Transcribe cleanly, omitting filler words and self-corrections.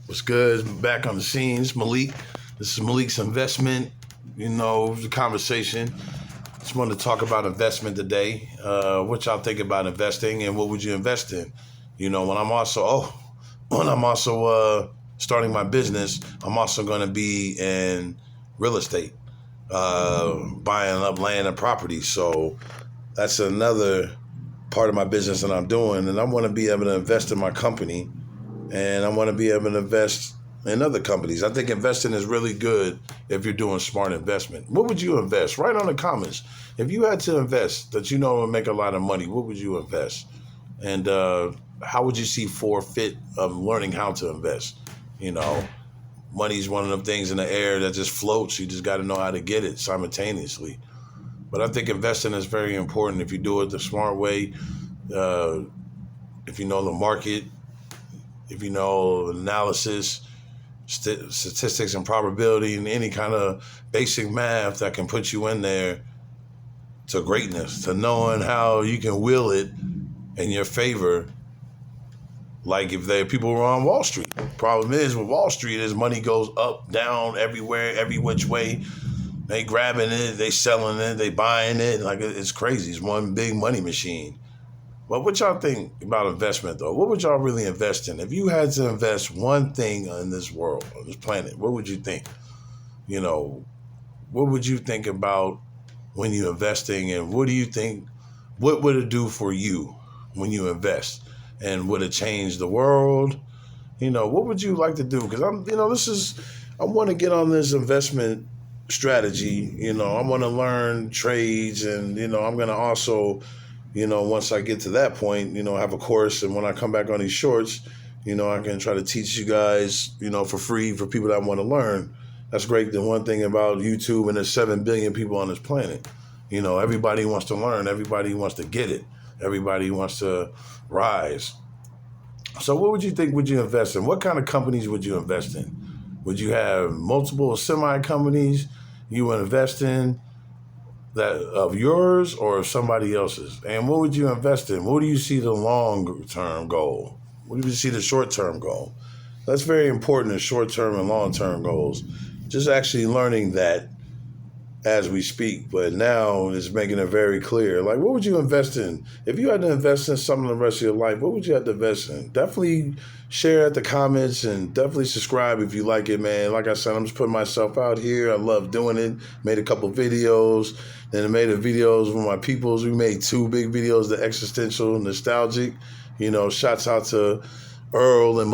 What's good? Back on the scenes, Malik. This is Malik's investment. The conversation. Just wanted to talk about investment today. What y'all think about investing, and what would you invest in? When I'm also starting my business, I'm also going to be in real estate, buying up land and property. So that's another part of my business that I'm doing, and I want to be able to invest in my company. And I want to be able to invest in other companies. I think investing is really good if you're doing smart investment. What would you invest? Write on the comments. If you had to invest that would make a lot of money, what would you invest? And how would you see forfeit of learning how to invest? Money is one of them things in the air that just floats. You just got to know how to get it simultaneously. But I think investing is very important if you do it the smart way, if you know the market, if you know analysis, statistics and probability, and any kind of basic math that can put you in there to greatness, to knowing how you can will it in your favor. Like if people were on Wall Street. Problem is with Wall Street is money goes up, down, everywhere, every which way. They grabbing it, they selling it, they buying it. Like it's crazy. It's one big money machine. But what y'all think about investment, though? What would y'all really invest in? If you had to invest one thing in this world, on this planet, what would you think? What would you think about when you're investing? And what do you think, what would it do for you when you invest? And would it change the world? What would you like to do? Because I want to get on this investment strategy. I want to learn trades, and, I'm going to also once I get to that point, have a course. And when I come back on these shorts, I can try to teach you guys, for free for people that want to learn. That's great. The one thing about YouTube, and there's 7 billion people on this planet, everybody wants to learn. Everybody wants to get it. Everybody wants to rise. So what would you think would you invest in? What kind of companies would you invest in? Would you have multiple semi companies you would invest in? That of yours or of somebody else's? And what would you invest in? What do you see the long-term goal? What do you see the short-term goal? That's very important, the short-term and long-term goals. Just actually learning that as we speak, but now it's making it very clear. Like, what would you invest in? If you had to invest in something the rest of your life, what would you have to invest in? Definitely share at the comments, and definitely subscribe if you like it, man. Like I said, I'm just putting myself out here. I love doing it. Made a couple videos. Then I made videos with my peoples. We made 2 big videos, the existential, nostalgic. Shouts out to Earl and